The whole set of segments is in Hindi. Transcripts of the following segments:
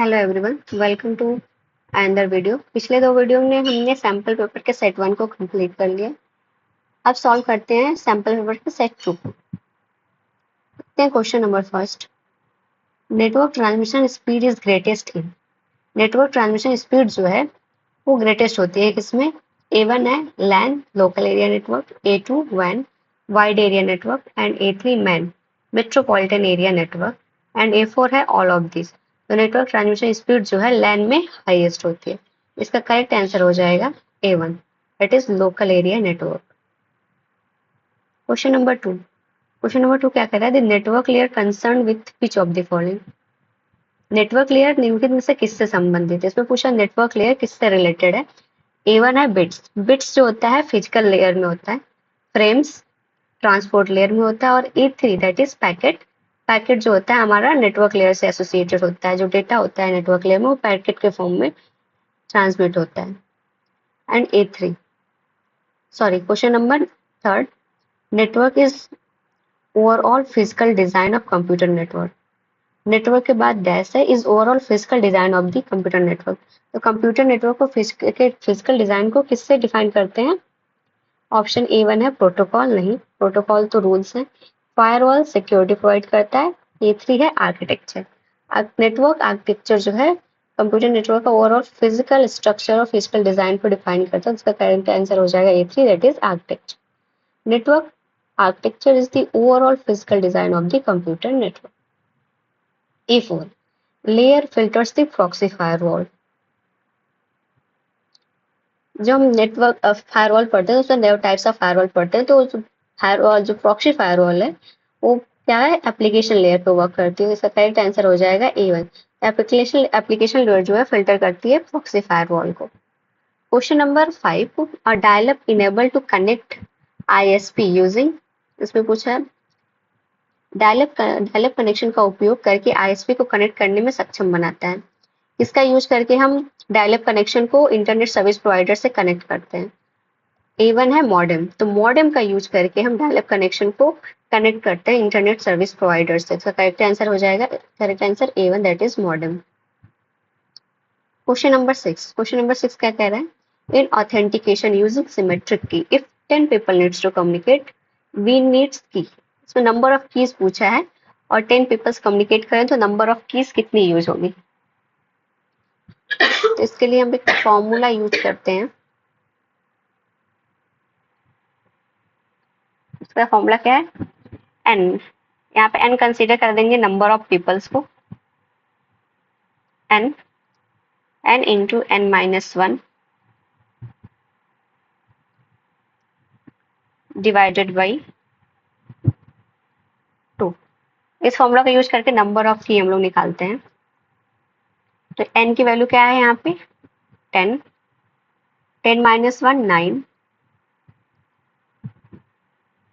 Hello everyone, welcome to another video. पिछले दो वीडियो में हमने सैम्पल पेपर के सेट 1 को कंप्लीट कर लिया। अब सॉल्व करते हैं सैम्पल पेपर के सेट 2 को। देखते हैं question number first. Network transmission speed is greatest in. Network transmission speed जो है वो ग्रेटेस्ट होती है किसमें? A1 है LAN local area network, A2 वैन wide area network and A3 MAN metropolitan area network and A4 है ऑल ऑफ दिस। तो नेटवर्क ट्रांसमिशन स्पीड जो है लैन में हाईएस्ट होती है। इसका करेक्ट आंसर हो जाएगा A1, that is local area network. Question number 2। Question number 2 क्या कह रहा है? The network layer concern with which of the following. Network layer निम्नलिखित में से किससे संबंधित है? इसमें पूछा नेटवर्क लेयर किससे रिलेटेड है। A1 है बिट्स। बिट्स जो होता है फिजिकल लेयर में होता है, फ्रेम्स ट्रांसपोर्ट लेयर में होता है, और A3 that is packet. Packet जो होता है हमारा नेटवर्क लेयर से एसोसिएटेड होता है। जो डेटा होता है नेटवर्क लेयर में वो पैकेट के फॉर्म में ट्रांसमिट होता है। And A3 sorry question number 3। Network is overall physical design of computer network. Network के बाद डैश है, is overall physical design of the computer network. तो कंप्यूटर नेटवर्क को फिजिकल डिजाइन को किससे डिफाइन करते हैं? ऑप्शन A1 है प्रोटोकॉल। नहीं, प्रोटोकॉल तो रूल्स है। फायरवॉल सिक्योरिटी प्रोवाइड करता है। A3 है आर्किटेक्चर। नेटवर्क आर्किटेक्चर जो है कंप्यूटर नेटवर्क का ओवरऑल फिजिकल स्ट्रक्चर और फिजिकल डिजाइन को डिफाइन करता है। इसका करेक्ट आंसर हो जाएगा A3 that is architecture. Network architecture is the overall physical design of the computer network. A4 layer filters the proxy firewall. जब हम नेटवर्क फायरवॉल पढ़ते हैं उसमें टाइप्स ऑफ फायरवॉल पढ़ते हैं, तो फायरवॉल जो प्रॉक्सी फायरवॉल है वो क्या है? एप्लीकेशन लेयर पे वर्क करती है। इसका करेक्ट आंसर हो जाएगा A1। एप्लीकेशन लेयर जो है फिल्टर करती है प्रॉक्सी फायरवॉल को। Question number 5। A dial up enable to connect ISP using. इसमें पूछा है डायल अप कनेक्शन का उपयोग करके ISP को कनेक्ट करने में सक्षम बनाता है। इसका यूज करके हम डायल अप कनेक्शन को इंटरनेट सर्विस प्रोवाइडर से कनेक्ट करते हैं। A1 है मॉडेम। तो मॉडेम का यूज करके हम डायल अप कनेक्शन को कनेक्ट करते हैं इंटरनेट सर्विस प्रोवाइडर से। इसका करेक्ट आंसर हो जाएगा correct answer A1 that is modem. Question number 6। Question number 6 क्या कह रहा है? In authentication using symmetric key, if 10 people needs to communicate we needs key. इसमें नंबर ऑफ कीज पूछा है और 10 पीपल्स कम्युनिकेट करें तो नंबर ऑफ कीज कितनी यूज होगी? तो इसके लिए हम एक फॉर्मूला यूज करते हैं। इसका फॉर्मूला क्या है? n। यहाँ पे n कंसीडर कर देंगे नंबर ऑफ पीपल्स को। n into n-1 divided by 2। इस फॉर्मूला का यूज करके नंबर ऑफ की हम लोग निकालते हैं। तो n की वैल्यू क्या है यहाँ पे? 10, 10-1 9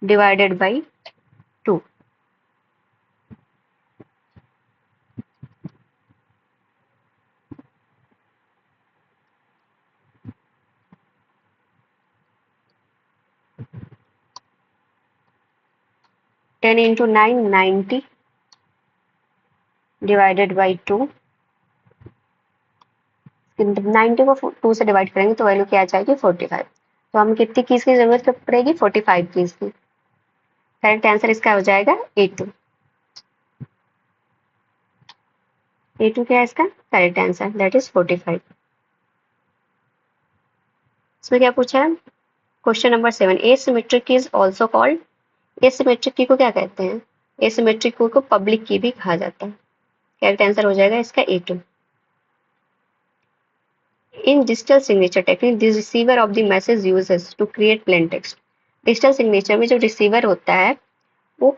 divided by 2। 10 into 9 90 divided by 2। 90 को 2 से डिवाइड करेंगे तो वैल्यू क्या आ जाएगी? 45। तो हमें कितनी कीज की जरूरत पड़ेगी? 45 कीज की। करेक्ट आंसर इसका हो जाएगा A2। A2 क्या है इसका करेक्ट आंसर? That is 45। इसमें क्या पूछा है? Question number 7। Asymmetric is also called. Asymmetric की को क्या कहते हैं? एसिमेट्रिक की को पब्लिक की भी कहा जाता है। करेक्ट आंसर हो जाएगा इसका A2। In digital signature technique, the receiver of the message uses to create plain text. Digital signature में जो रिसीवर होता है वो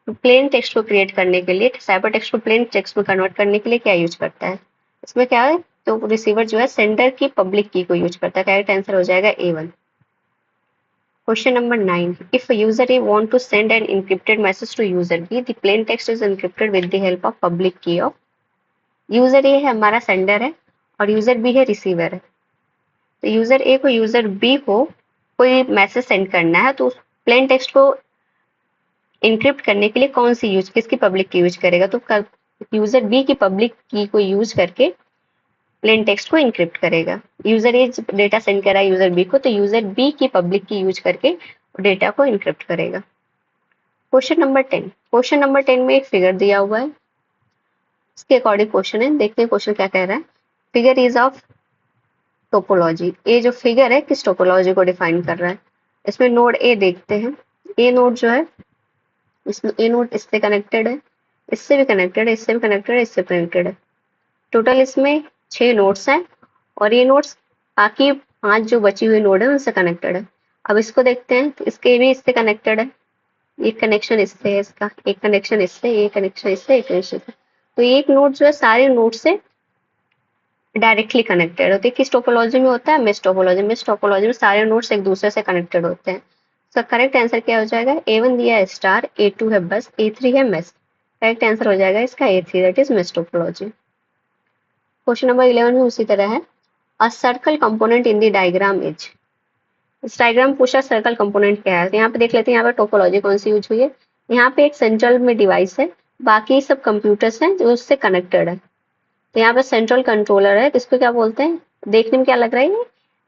प्लेन टेक्स्ट को क्रिएट करने के लिए, साइबर टेक्स्ट को प्लेन टेक्स्ट में कन्वर्ट करने के लिए क्या यूज करता है? इसमें क्या है? तो रिसीवर जो है सेंडर की पब्लिक की को यूज करता है। करेक्ट आंसर हो जाएगा A1। Question number 9। If a user A want to send an encrypted message to user B, the plain text is encrypted with the help of public key of। User A है हमारा सेंडर है और यूजर बी है रिसीवर है। तो यूजर ए को यूजर बी को कोई मैसेज सेंड करना है तो उस प्लेन टेक्स्ट को इनक्रिप्ट करने के लिए कौन सी यूज किसकी पब्लिक की यूज करेगा? तो यूजर बी की पब्लिक की को यूज करके प्लेन टेक्स्ट को इनक्रिप्ट करेगा। यूजर ए डेटा सेंड कर रहा है यूजर बी को, तो यूजर बी की पब्लिक की यूज करके डेटा को इनक्रिप्ट करेगा। क्वेश्चन नंबर 10, क्वेश्चन नंबर 10 में एक फिगर दिया हुआ है, इसके अकॉर्डिंग क्वेश्चन है, देखते हैं क्वेश्चन क्या कह रहा है। फिगर इज ऑफ टोपोलॉजी, ये जो फिगर है किस टोपोलॉजी को डिफाइन कर रहा है। इसमें नोड ए देखते हैं, ए नोड जो है, इसमें ए नोड इससे कनेक्टेड है, इससे भी कनेक्टेड है, इससे भी कनेक्टेड है, इससे कनेक्टेड है। टोटल इसमें 6 नोड्स हैं और ये नोड्स बाकी 5 जो बची हुई नोड है उनसे कनेक्टेड है। अब इसको देखते हैं, तो इसके भी इससे कनेक्टेड है, एक कनेक्शन इससे है, इसका एक कनेक्शन इससे, एक कनेक्शन इससे, एक कनेक्शन इससे। तो एक नोड जो है सारे नोड से डायरेक्टली कनेक्टेड होती है। किस टोपोलॉजी में होता है? Mesh topology. मेश टोपोलॉजी में सारे नोड्स एक दूसरे से कनेक्टेड होते हैं। इसका करेक्ट आंसर क्या हो जाएगा? A1 दिया है स्टार, A2 है बस, A3 है मेश। करेक्ट आंसर हो जाएगा इसका A3, that is mesh topology. Question number 11 में उसी तरह है, a circle component in the diagram is. इस डायग्राम पूछा सर्कल कंपोनेंट क्या है, तो यहाँ पे देख लेते हैं यहाँ पे टोपोलॉजी कौन सी यूज हुई है। यहाँ पे एक सेंट्रल में डिवाइस है, बाकी सब कंप्यूटर्स हैं जो उससे कनेक्टेड है। तो यहाँ पे सेंट्रल कंट्रोलर है, तो इसको क्या बोलते हैं? देखने में क्या लग रहा है ये?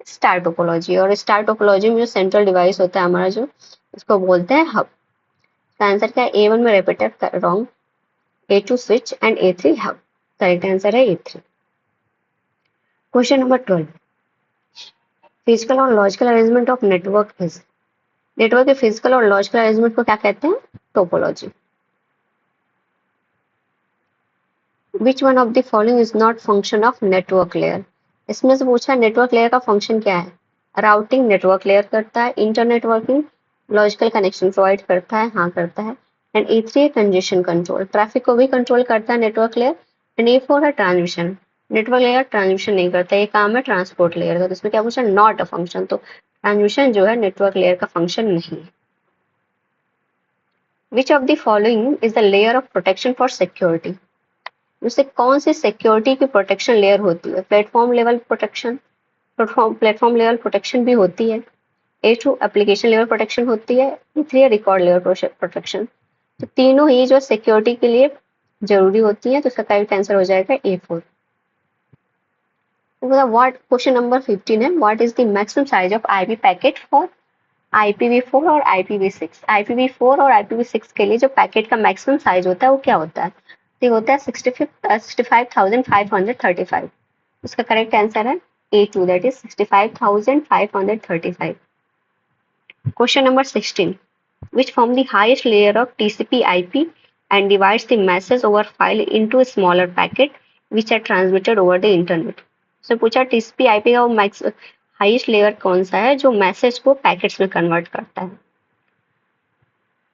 Star topology. और स्टार टोपोलॉजी में जो सेंट्रल डिवाइस होता है हमारा जो, इसको बोलते हैं हब। इसका आंसर क्या है? A1 में repeater wrong, A2 switch and A3 hub. Correct answer है A3। क्वेश्चन नंबर 12, फिजिकल और logical arrangement of network is. Network के फिजिकल और लॉजिकल अरेंजमेंट को क्या कहते हैं? Topology. Which one of the following is not function of network layer. इसमें से पूछा नेटवर्क लेयर का फंक्शन क्या है। राउटिंग नेटवर्क लेयर करता है, internet working logical connection provide करता है, हाँ करता है। एंड E3 है कंजेशन कंट्रोल, ट्रैफिक को भी कंट्रोल करता है नेटवर्क लेयर। एंड E4 है ट्रांसमिशन, नेटवर्क लेयर ट्रांसमिशन नहीं करता, ये काम है ट्रांसपोर्ट लेयर का। तो इसमें क्या पूछा? नॉट अ फंक्शन, तो ट्रांसमिशन जो है नेटवर्क लेयर का फंक्शन नहीं है। Which of the following is the layer of protection for security. उससे कौन सी सिक्योरिटी की प्रोटेक्शन लेयर होती है? Platform level protection, platform level protection भी होती है। A2 एप्लीकेशन लेवल प्रोटेक्शन होती है, E3 रिकॉर्ड लेवल प्रोटेक्शन। तो तीनों ही जो सिक्योरिटी के लिए जरूरी होती है, तो इसका करेक्ट आंसर हो जाएगा A4। व्हाट, क्वेश्चन नंबर 15 है, what is the maximum size of IP packet for IPv4 और IPv6। IPv4 और IPv6 के लिए जो पैकेट का मैक्सिमम साइज होता है वो क्या होता है? ये होता है 65,535। इसका करेक्ट आंसर है A2, that is 65,535। Question number 16, which form the highest layer of TCP/IP and divides the message over file into a smaller packet which are transmitted over the internet। so पूछा TCP/IP का मैक्स हाईएस्ट लेयर कौन सा है जो मैसेज को पैकेट्स में कन्वर्ट करता है।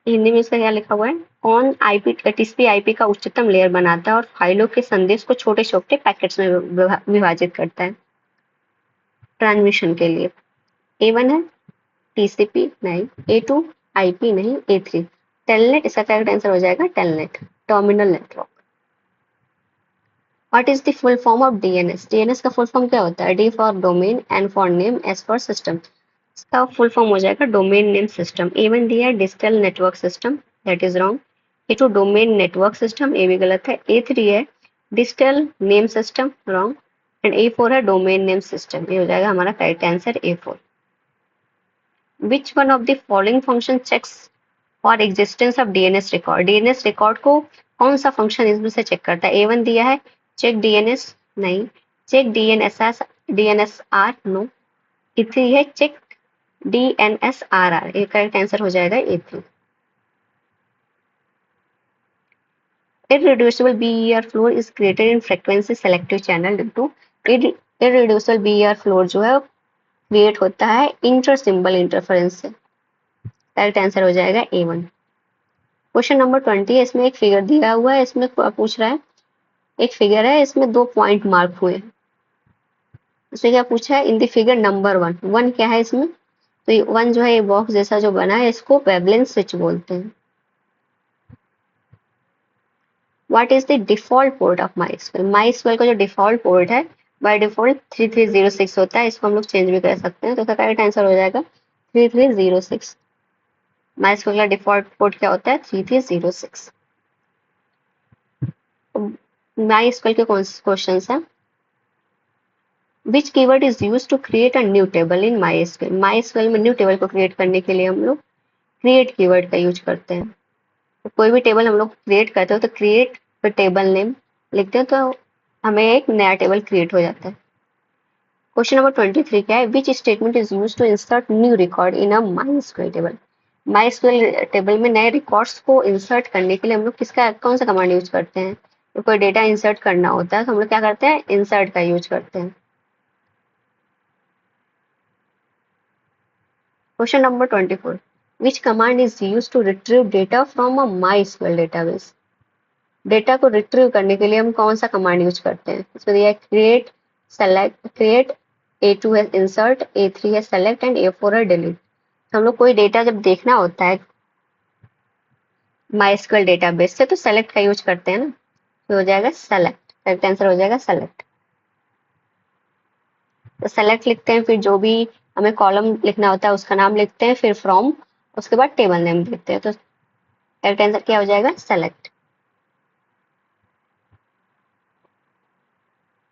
हिंदी में इसका क्या लिखा हुआ है? कौन TCP/IP का उच्चतम लेयर बनाता है और फाइलों के संदेश को छोटे छोटे पैकेट्स में विभाजित करता है ट्रांसमिशन के लिए। A1 है TCP नहीं, A2 IP नहीं, A3 टेलनेट। इसका करेक्ट आंसर हो जाएगा telnet, terminal network. What is the full form of DNS। DNS का फुल फॉर्म क्या होता है? D for domain, N for name, S for system. इसका फुल फॉर्म हो जाएगा डोमेन नेम सिस्टम। A1 दिया है digital network system, that is wrong. A2 domain network system, ये भी गलत है। A3 है digital name system, wrong. And A4 है डोमेन नेम सिस्टम, ये हो जाएगा हमारा correct answer A4। Which one of the following function checks for existence of DNS record। DNS record को कौन सा फंक्शन इसमें से चेक करता है? A1 दिया है चेक DNS नहीं, चेक DNSR नो, E3 है चेक DNSRR, ये करेक्ट आंसर हो जाएगा A3। Irreducible BER floor is created in frequency selective channel due to irreducible BER floor जो है क्रिएट होता है इंटर सिंबल इंटरफेरेंस से। करेक्ट आंसर हो जाएगा A1। क्वेश्चन नंबर 20 है, इसमें एक फिगर दिया हुआ है, इसमें पूछ रहा है, एक फिगर है इसमें 2 पॉइंट मार्क हुए हैं। इसमें क्या पूछा है? इन द फिगर नंबर 1, 1 क्या है इसमें? तो ये 1 जो है ये बॉक्स जैसा जो बना है इसको वेवलेंथ स्विच बोलते हैं। What is the default port of MySQL। MySQL का जो डिफॉल्ट पोर्ट है बाय डिफॉल्ट 3306 होता है, इसको हम लोग चेंज भी कर सकते हैं, तो इसका करेक्ट आंसर हो जाएगा 3306। MySQL का डिफॉल्ट पोर्ट क्या होता है? 3306। माई स्क्वेल के क्वेश्चन है, which keyword is use to create a new table in MySQL. MySQL में न्यू टेबल को क्रिएट करने के लिए हम लोग क्रिएट कीवर्ड का यूज करते हैं। तो कोई भी टेबल हम लोग क्रिएट करते हो तो क्रिएट टेबल नेम लिखते हैं तो हमें एक नया टेबल क्रिएट हो जाता है। क्वेश्चन नंबर 23 क्या है, which statement is use to insert new record in a MySQL table. MySQL table में नए रिकॉर्ड्स को इंसर्ट करने के लिए हम लोग किसका कौन सा कमांड यूज करते हैं। तो कोई डेटा इंसर्ट करना होता है तो हम लोग क्या करते हैं, इंसर्ट का यूज करते हैं। Question number 24, which command is use to retrieve data from a MySQL database. Data को रिट्रीव करने के लिए हम कौन सा कमांड यूज करते हैं। इसमें दिया है क्रिएट, सेलेक्ट, क्रिएट, A2 है इंसर्ट, A3 है सेलेक्ट एंड A4 है डिलीट। हम लोग कोई डेटा जब देखना होता है माइस्क्वेल डेटाबेस से तो सेलेक्ट का यूज करते हैं ना, तो हो जाएगा सेलेक्ट, करेक्ट आंसर हो जाएगा सेलेक्ट। तो सेलेक्ट लिखते हैं, फिर जो भी हमें कॉलम लिखना होता है उसका नाम लिखते हैं, फिर फ्रॉम, उसके बाद टेबल नेम लिखते हैं। तो करेक्ट आंसर क्या हो जाएगा, select.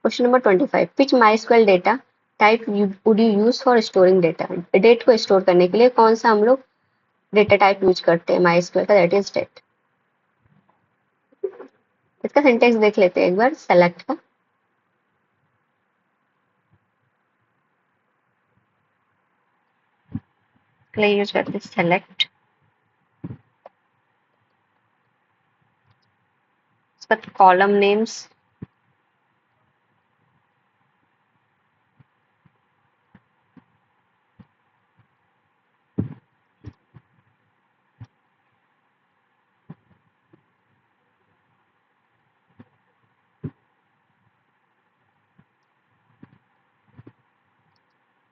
Question number 25, which MySQL data type would you use for storing data. Date को स्टोर करने के लिए कौन सा हम लोग डेटा टाइप यूज करते हैं माइस्क्वेल का, दैट इज डेट। इसका सिंटेक्स देख लेते हैं एक बार सेलेक्ट का। यूज करते हैं select, column names,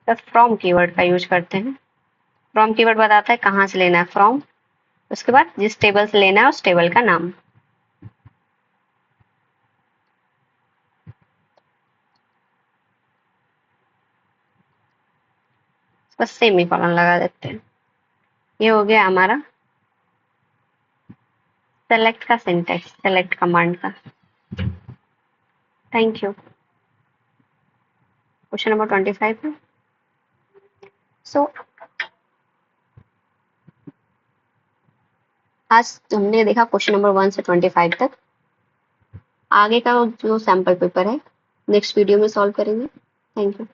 from keyword का यूज करते हैं। फ्रॉम कीवर्ड बताता है कहाँ से लेना है फ्रॉम, उसके बाद जिस टेबल से लेना है उस टेबल का नाम। बस सेमी कॉलन लगा देते हैं। ये हो गया हमारा सेलेक्ट का सिंटेक्स, सेलेक्ट कमांड का। Thank you. क्वेश्चन नंबर 25 है। सो आज हमने देखा क्वेश्चन नंबर 1 से 25 तक। आगे का जो सैम्पल पेपर है नेक्स्ट वीडियो में सॉल्व करेंगे। Thank you.